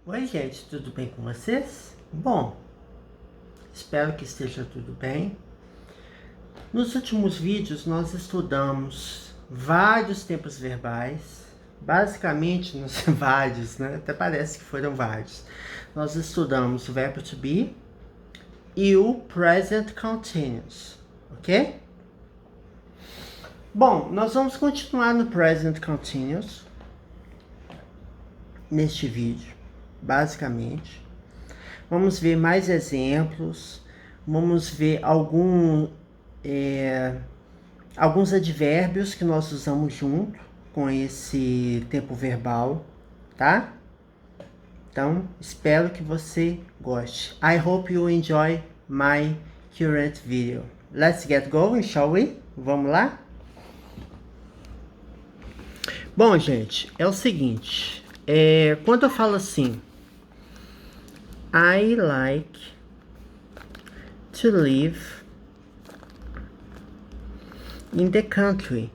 Oi, gente, tudo bem com vocês? Bom, espero que esteja tudo bem. Nos últimos vídeos, nós estudamos vários tempos verbais, basicamente nos vários, né? Até parece que foram vários. Nós estudamos o verbo to be e o present continuous, ok? Bom, nós vamos continuar no present continuous neste vídeo, basicamente. Vamos ver mais exemplos, vamos ver alguns advérbios que nós usamos junto com esse tempo verbal, tá? Então, espero que você goste. I hope you enjoy my current video. Let's get going, shall we? Vamos lá? Bom, gente, é o seguinte. Quando eu falo assim, I like to live in the country.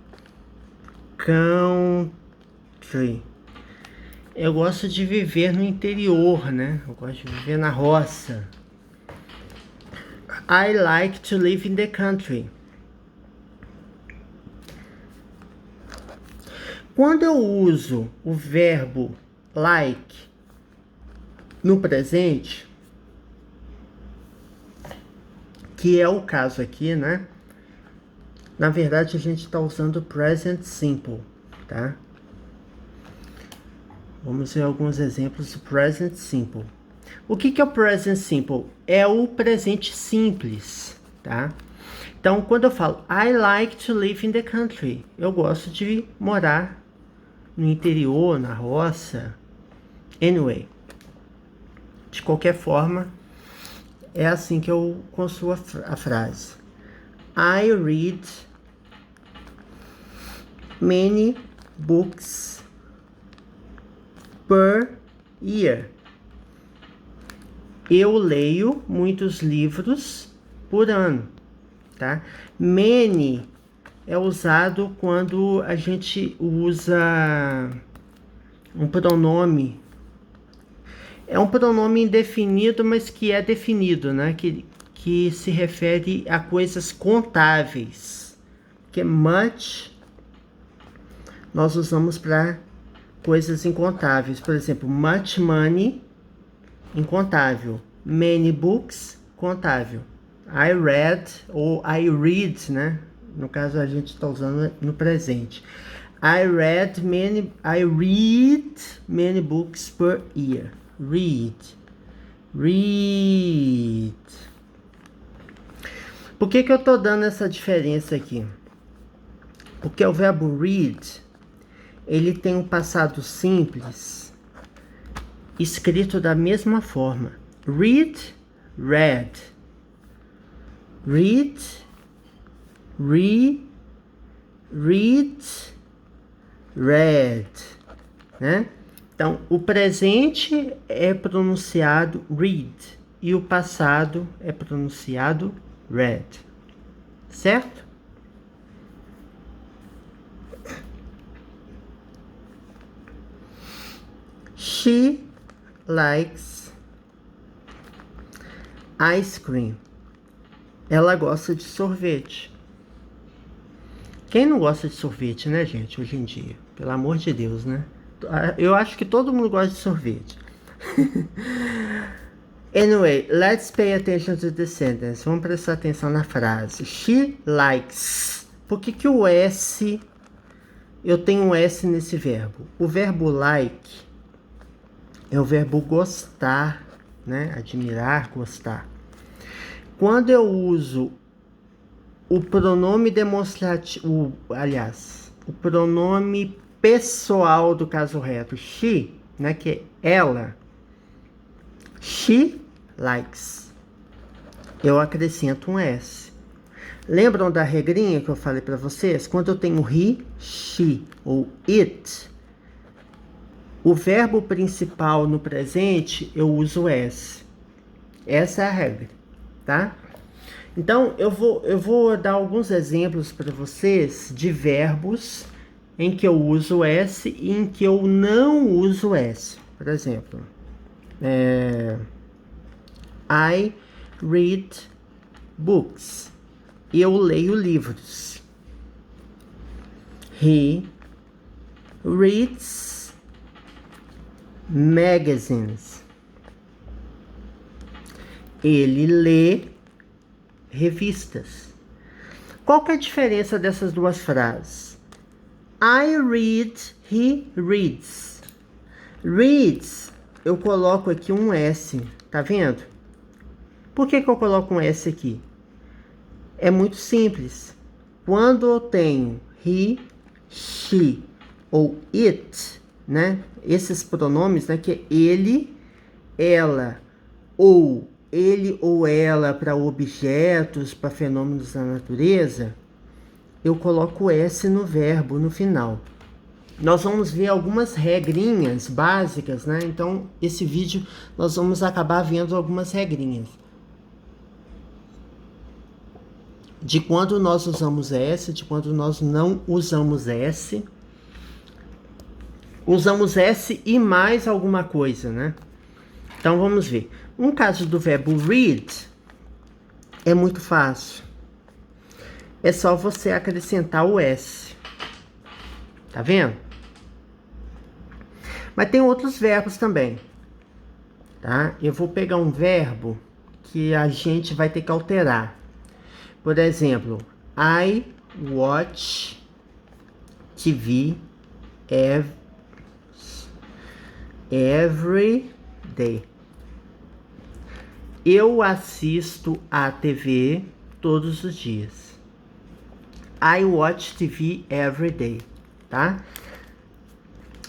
Country. Eu gosto de viver no interior, né? Eu gosto de viver na roça. I like to live in the country. Quando eu uso o verbo like no presente, que é o caso aqui, né? Na verdade, a gente está usando o present simple, tá? Vamos ver alguns exemplos do present simple. O que é o present simple? É o presente simples, tá? Então, quando eu falo I like to live in the country, eu gosto de morar no interior, na roça. Anyway, de qualquer forma, é assim que eu construo a frase. I read many books per year. Eu leio muitos livros por ano, tá? Many é usado quando a gente usa um pronome. É um pronome indefinido, mas que é definido, né? Que se refere a coisas contáveis. Que much nós usamos para coisas incontáveis. Por exemplo, much money, incontável. Many books, contável. I read ou I read, né? No caso, a gente está usando no presente. I read many books per year. Read. Por que eu tô dando essa diferença aqui? Porque o verbo read, ele tem um passado simples escrito da mesma forma. Read, read. Read, read, read, né? Então, o presente é pronunciado read e o passado é pronunciado read, certo? She likes ice cream. Ela gosta de sorvete. Quem não gosta de sorvete, né, gente, hoje em dia? Pelo amor de Deus, né? Eu acho que todo mundo gosta de sorvete. Anyway, let's pay attention to the sentence. Vamos prestar atenção na frase. She likes. Por que o S... Eu tenho um S nesse verbo. O verbo like é o verbo gostar, né? Admirar, gostar. Quando eu uso o pronome demonstrativo, o pronome pessoal do caso reto, she, né, que é ela, she likes, eu acrescento um S. Lembram da regrinha que eu falei para vocês? Quando eu tenho he, she ou it, o verbo principal no presente, eu uso S. Essa é a regra, tá? Então, eu vou dar alguns exemplos para vocês de verbos em que eu uso S e em que eu não uso S. Por exemplo, I read books. Eu leio livros. He reads magazines. Ele lê revistas. Qual que é a diferença dessas duas frases? I read, he reads. Reads, eu coloco aqui um S, tá vendo? Por que eu coloco um S aqui? É muito simples. Quando eu tenho he, she ou it, né? Esses pronomes, né? Que é ele, ela, ou ele ou ela para objetos, para fenômenos da natureza, eu coloco S no verbo no final. Nós vamos ver algumas regrinhas básicas, né? Então, esse vídeo nós vamos acabar vendo algumas regrinhas. De quando nós usamos S, de quando nós não usamos S. Usamos S e mais alguma coisa, né? Então, vamos ver. No caso do verbo read, é muito fácil. É só você acrescentar o S. Tá vendo? Mas tem outros verbos também, tá? Eu vou pegar um verbo que a gente vai ter que alterar. Por exemplo, I watch TV every day. Eu assisto a TV todos os dias. I watch TV every day, tá?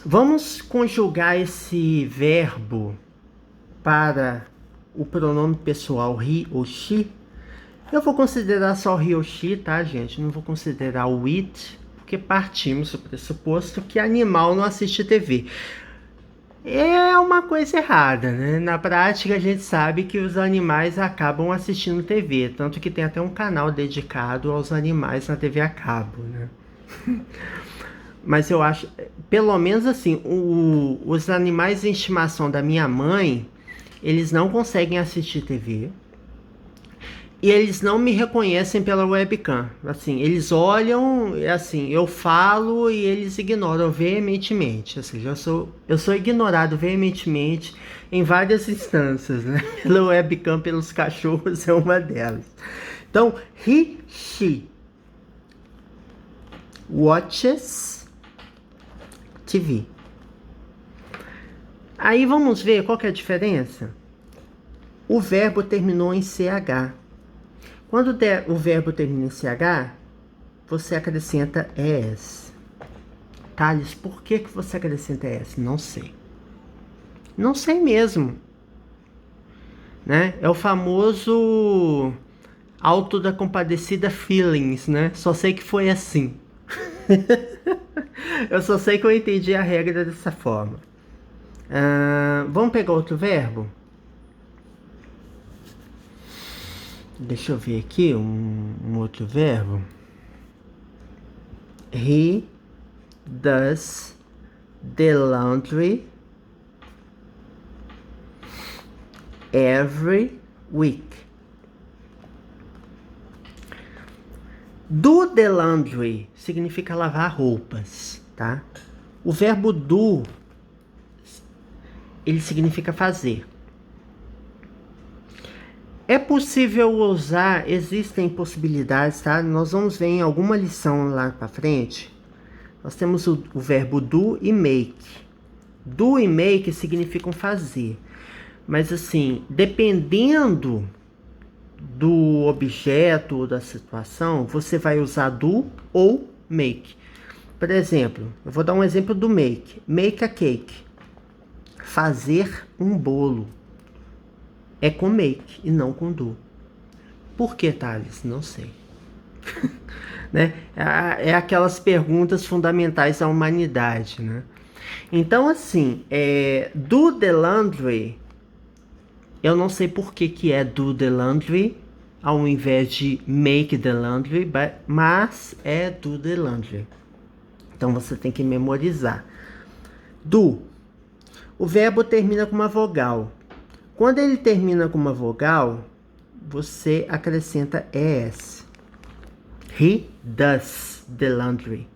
Vamos conjugar esse verbo para o pronome pessoal he ou she. Eu vou considerar só he ou she, tá, gente? Não vou considerar o it, porque partimos do pressuposto que animal não assiste TV. É uma coisa errada, né? Na prática, a gente sabe que os animais acabam assistindo TV, tanto que tem até um canal dedicado aos animais na TV a cabo, né? Mas eu acho, pelo menos assim, os animais de estimação da minha mãe, eles não conseguem assistir TV. E eles não me reconhecem pela webcam. Assim, eles olham, assim, eu falo e eles ignoram veementemente. Assim, eu sou ignorado veementemente em várias instâncias, né? Pela webcam, pelos cachorros, é uma delas. Então, he, she watches TV. Aí vamos ver qual que é a diferença. O verbo terminou em CH. Quando o verbo termina em CH, você acrescenta ES. Thales, por que você acrescenta ES? Não sei. Não sei mesmo. Né? É o famoso Auto da Compadecida feelings, né? Só sei que foi assim. Eu só sei que eu entendi a regra dessa forma. Vamos pegar outro verbo? Deixa eu ver aqui um outro verbo. He does the laundry every week. Do the laundry significa lavar roupas, tá? O verbo do, ele significa fazer. É possível usar, existem possibilidades, tá? Nós vamos ver em alguma lição lá pra frente. Nós temos o verbo do e make. Do e make significam fazer. Mas assim, dependendo do objeto ou da situação, você vai usar do ou make. Por exemplo, eu vou dar um exemplo do make. Make a cake. Fazer um bolo. É com make e não com do. Por que, Thales? Não sei. Né? É aquelas perguntas fundamentais da humanidade, né? Então, assim, do the laundry, eu não sei por que é do the laundry, ao invés de make the laundry, mas é do the laundry. Então, você tem que memorizar. Do. O verbo termina com uma vogal. Quando ele termina com uma vogal, você acrescenta ES. He does the laundry.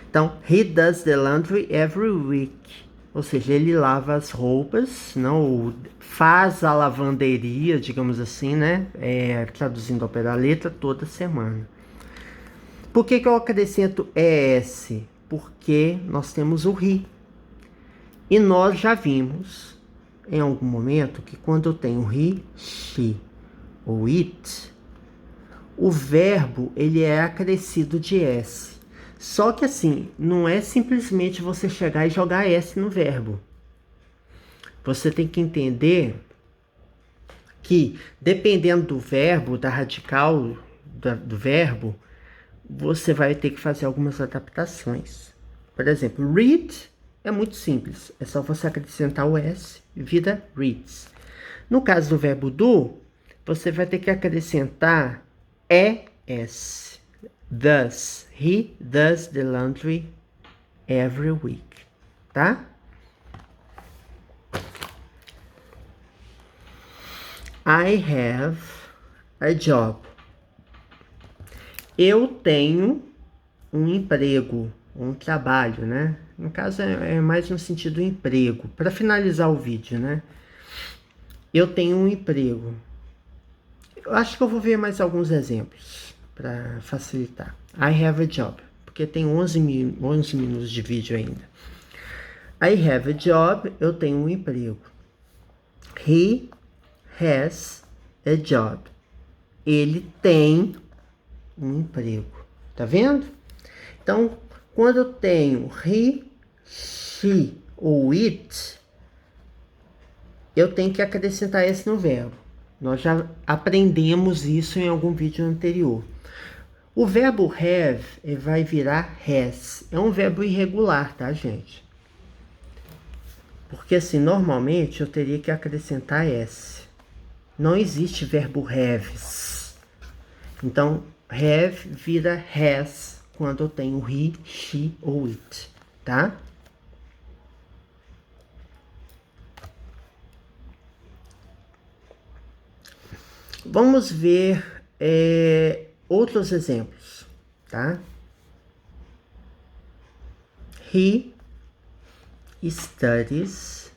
Então, he does the laundry every week. Ou seja, ele lava as roupas, não faz a lavanderia, digamos assim, né? Traduzindo ao pé da letra, toda semana. Por que eu acrescento ES? Porque nós temos o he. E nós já vimos em algum momento que quando eu tenho he, she ou it, o verbo ele é acrescido de S. Só que assim, não é simplesmente você chegar e jogar S no verbo. Você tem que entender que, dependendo do verbo, da radical do verbo, você vai ter que fazer algumas adaptações. Por exemplo, read é muito simples. É só você acrescentar o S e vira reads. No caso do verbo do, você vai ter que acrescentar ES. Thus, he does the laundry every week, tá? I have a job. Eu tenho um emprego, um trabalho, né? No caso, é mais no sentido emprego. Para finalizar o vídeo, né? Eu tenho um emprego. Eu acho que eu vou ver mais alguns exemplos para facilitar. I have a job, porque tem 11 minutos de vídeo ainda. I have a job, eu tenho um emprego. He has a job. Ele tem um emprego. Tá vendo? Então, quando eu tenho he, she ou it, eu tenho que acrescentar esse no verbo. Nós já aprendemos isso em algum vídeo anterior. O verbo have vai virar has. É um verbo irregular, tá, gente? Porque assim, normalmente eu teria que acrescentar s. Não existe verbo haves. Então, have vira has quando eu tenho he, she ou it, tá? Vamos ver outros exemplos, tá? He studies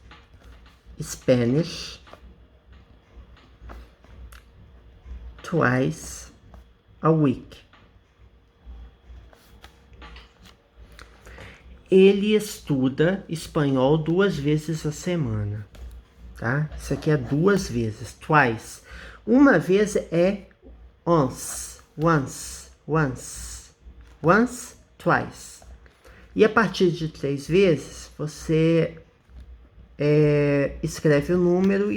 Spanish twice a week. Ele estuda espanhol 2 vezes a semana, tá? Isso aqui é 2 vezes, twice. Uma vez é once, twice. E a partir de 3 vezes, você escreve o número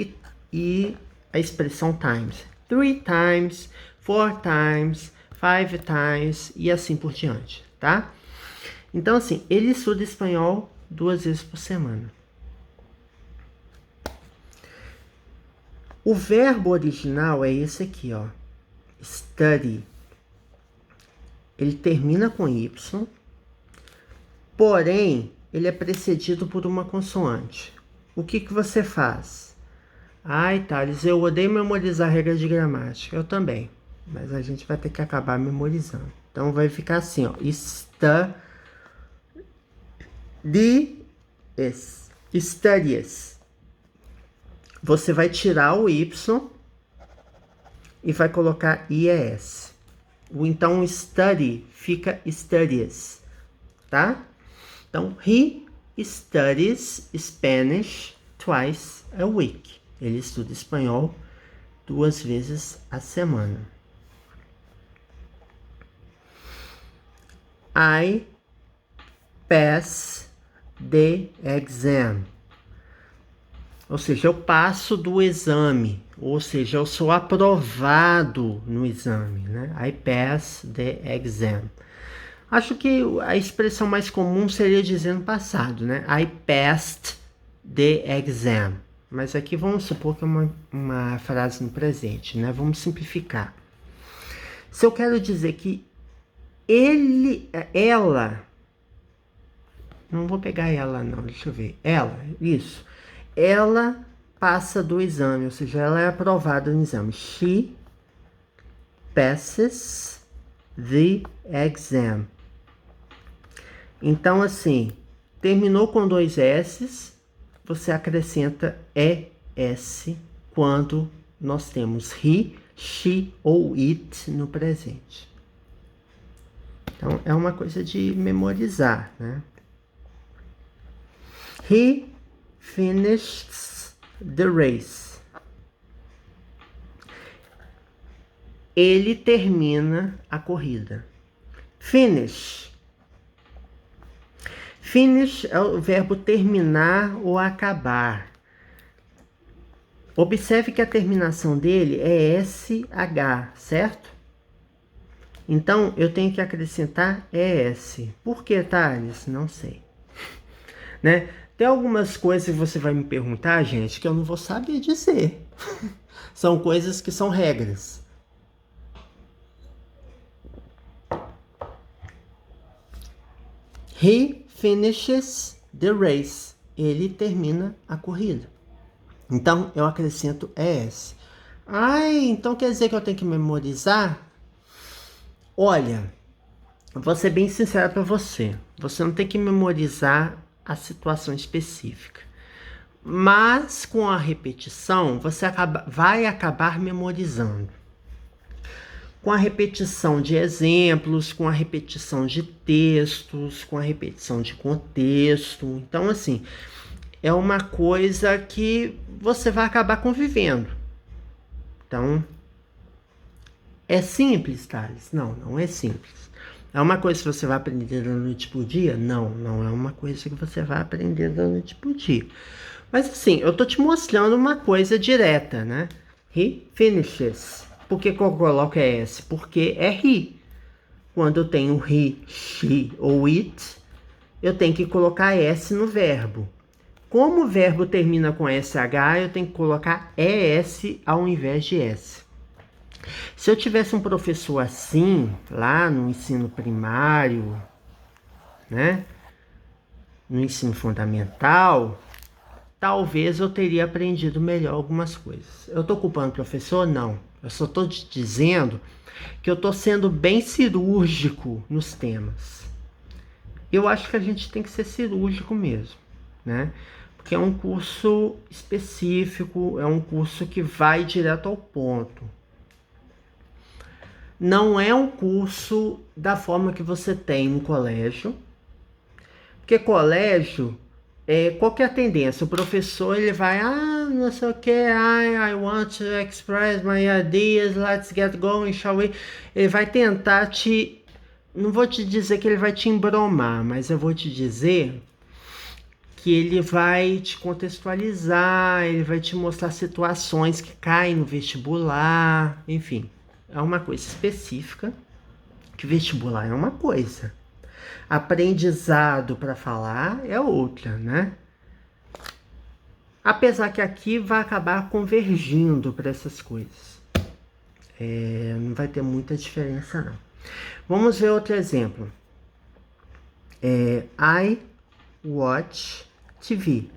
e a expressão times. 3 times, 4 times, 5 times e assim por diante, tá? Então, assim, ele estuda espanhol 2 vezes por semana. O verbo original é esse aqui, ó. Study. Ele termina com Y, porém, ele é precedido por uma consoante. O que você faz? Ai, Thales, eu odeio memorizar regras de gramática. Eu também. Mas a gente vai ter que acabar memorizando. Então, vai ficar assim, ó. Studies. Você vai tirar o Y e vai colocar IES. Então, study fica studies, tá? Então, he studies Spanish twice a week. Ele estuda espanhol 2 vezes a semana. I pass the exam. Ou seja, eu passo do exame. Ou seja, eu sou aprovado no exame, né? I pass the exam. Acho que a expressão mais comum seria dizer no passado, né? I passed the exam. Mas aqui vamos supor que é uma frase no presente, né? Vamos simplificar. Se eu quero dizer que ela Não vou pegar ela, não. Deixa eu ver. Ela, isso. Ela passa do exame, ou seja, ela é aprovada no exame. She passes the exam. Então, assim, terminou com dois S's, você acrescenta ES quando nós temos he, she ou it no presente. Então, é uma coisa de memorizar, né? He finished the race. Ele termina a corrida. Finish. Finish é o verbo terminar ou acabar. Observe que a terminação dele é SH, certo? Então, eu tenho que acrescentar ES. Por que, Thales? Não sei. Né? Tem algumas coisas que você vai me perguntar, gente, que eu não vou saber dizer. São coisas que são regras. He finishes the race. Ele termina a corrida. Então, eu acrescento ES. Ai, então quer dizer que eu tenho que memorizar? Olha, vou ser bem sincero para você. Você não tem que memorizar a situação específica. Mas, com a repetição, você vai acabar memorizando. Com a repetição de exemplos, com a repetição de textos, com a repetição de contexto. Então, assim, é uma coisa que você vai acabar convivendo. Então, é simples, Thales? Não, não é simples. É uma coisa que você vai aprender da noite pro dia? Não, não é uma coisa que você vai aprender da noite pro dia. Mas assim, eu tô te mostrando uma coisa direta, né? He finishes. Por que eu coloco S? Porque é he. Quando eu tenho he, she ou it, eu tenho que colocar S no verbo. Como o verbo termina com SH, eu tenho que colocar ES ao invés de S. Se eu tivesse um professor assim, lá no ensino primário, né? No ensino fundamental, talvez eu teria aprendido melhor algumas coisas. Eu tô culpando o professor? Não. Eu só tô te dizendo que eu tô sendo bem cirúrgico nos temas. Eu acho que a gente tem que ser cirúrgico mesmo, né? Porque é um curso específico, é um curso que vai direto ao ponto. Não é um curso da forma que você tem no colégio, porque colégio, qual que é a tendência? O professor, ele vai, não sei o que, I want to express my ideas, let's get going, shall we? Ele vai tentar te, não vou te dizer que ele vai te embromar, mas eu vou te dizer que ele vai te contextualizar, ele vai te mostrar situações que caem no vestibular, enfim. É uma coisa específica, que vestibular é uma coisa. Aprendizado para falar é outra, né? Apesar que aqui vai acabar convergindo para essas coisas. Não vai ter muita diferença, não. Vamos ver outro exemplo. I watch TV.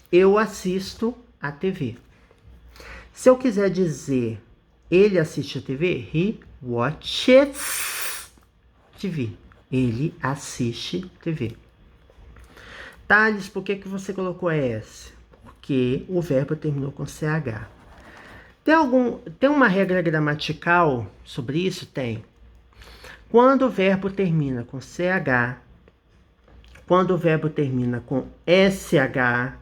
Eu assisto a TV. Se eu quiser dizer ele assiste a TV, he watches TV. Ele assiste TV. Thales, por que você colocou S? Porque o verbo terminou com CH. Tem uma regra gramatical sobre isso? Tem. Quando o verbo termina com CH, quando o verbo termina com SH,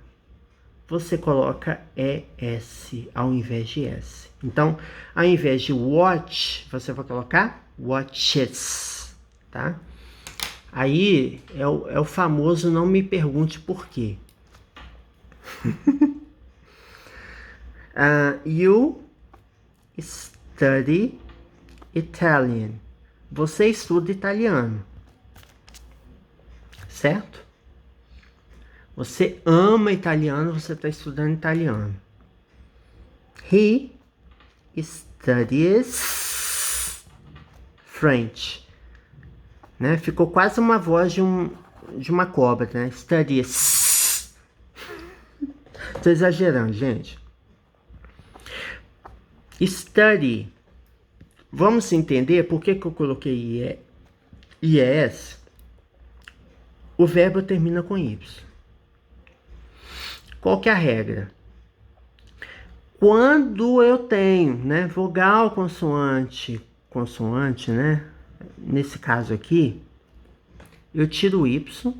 você coloca ES ao invés de S. Então, ao invés de watch, você vai colocar watches, tá? Aí é o famoso não me pergunte por quê. You study Italian. Você estuda italiano. Certo? Você ama italiano, você está estudando italiano. He studies French. Né? Ficou quase uma voz de um de uma cobra, né? Studies. Tô exagerando, gente. Study. Vamos entender por que eu coloquei IES. O verbo termina com Y. Qual que é a regra? Quando eu tenho, né, vogal, consoante, né? Nesse caso aqui, eu tiro o Y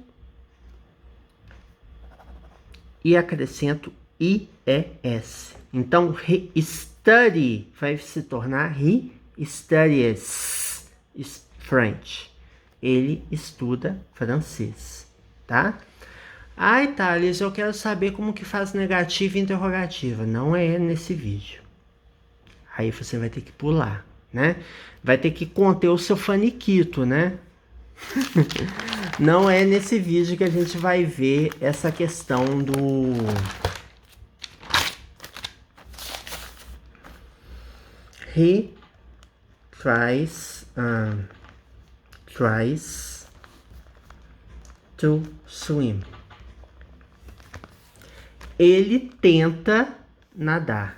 e acrescento IES. Então, he study vai se tornar he studies French. Ele estuda francês, tá? Ai, Thales, eu quero saber como que faz negativa e interrogativa. Não é nesse vídeo. Aí você vai ter que pular, né? Vai ter que conter o seu faniquito, né? Não é nesse vídeo que a gente vai ver essa questão do... He tries to swim. Ele tenta nadar.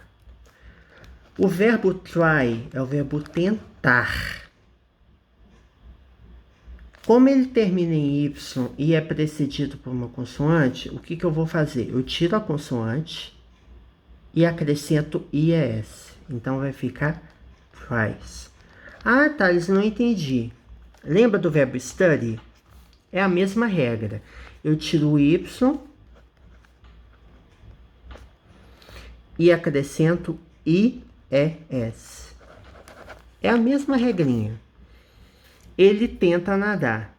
O verbo try é o verbo tentar. Como ele termina em Y e é precedido por uma consoante, o que eu vou fazer? Eu tiro a consoante e acrescento IES. Então vai ficar tries. Ah, Thales, não entendi. Lembra do verbo study? É a mesma regra. Eu tiro o Y e acrescento IES. É a mesma regrinha. Ele tenta nadar.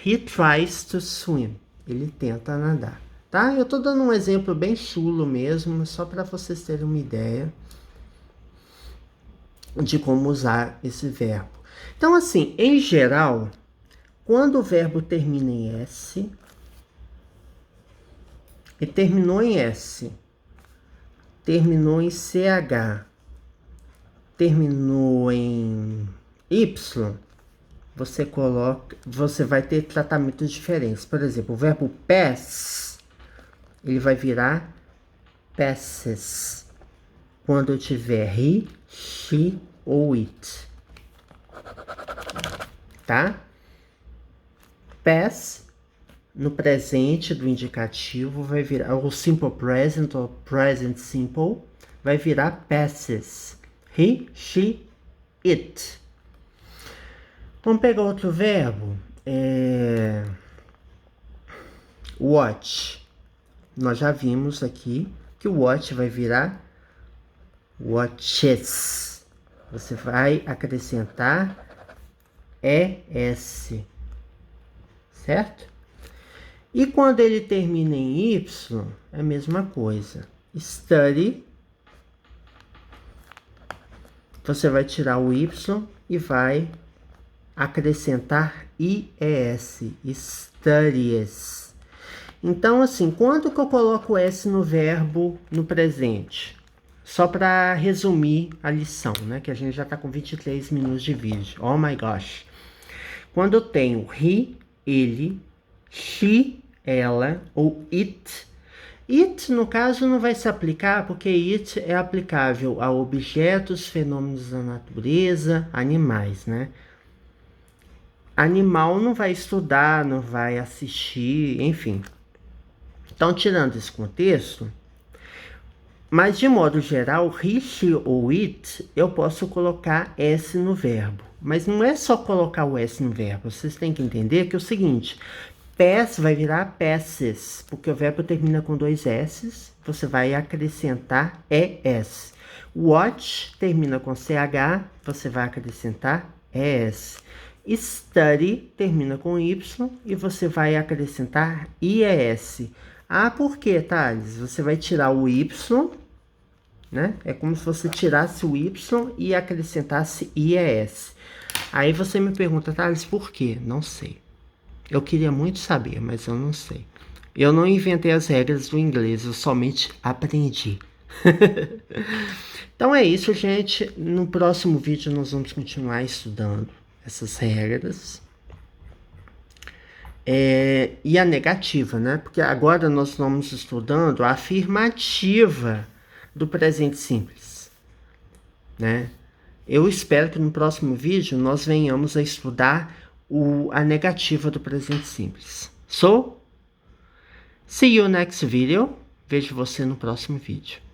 He tries to swim. Ele tenta nadar. Tá? Eu tô dando um exemplo bem chulo mesmo, só para vocês terem uma ideia de como usar esse verbo. Então, assim, em geral, quando o verbo termina em S, e terminou em S, terminou em CH, terminou em Y, você vai ter tratamentos diferentes. Por exemplo, o verbo pass, ele vai virar passes quando eu tiver he, she ou it. Tá? Pass no presente do indicativo vai virar o simple present ou present simple vai virar passes. He, she, it. Vamos pegar outro verbo. Watch. Nós já vimos aqui que o watch vai virar watches. Você vai acrescentar ES. Certo? E quando ele termina em Y, é a mesma coisa. Study. Você vai tirar o Y e vai acrescentar IES. Studies. Então, assim, quando que eu coloco S no verbo no presente? Só para resumir a lição, né? Que a gente já está com 23 minutos de vídeo. Oh my gosh. Quando eu tenho he, ele, she, ela, ou it. It, no caso, não vai se aplicar porque it é aplicável a objetos, fenômenos da natureza, animais, né? Animal não vai estudar, não vai assistir, enfim. Então, tirando esse contexto, mas de modo geral, he, she ou it, eu posso colocar S no verbo. Mas não é só colocar o S no verbo, vocês têm que entender que é o seguinte, pass vai virar passes, porque o verbo termina com 2 S's, você vai acrescentar ES. Watch termina com CH, você vai acrescentar ES. Study termina com Y e você vai acrescentar IES. Ah, por quê, Thales? Você vai tirar o Y, né? É como se você tirasse o Y e acrescentasse IES. Aí você me pergunta, Thales, por quê? Não sei. Eu queria muito saber, mas eu não sei. Eu não inventei as regras do inglês, eu somente aprendi. Então é isso, gente. No próximo vídeo nós vamos continuar estudando essas regras. E a negativa, né? Porque agora nós estamos estudando a afirmativa do presente simples, né? Eu espero que no próximo vídeo nós venhamos a estudar a negativa do presente simples. So, see you next video. Vejo você no próximo vídeo.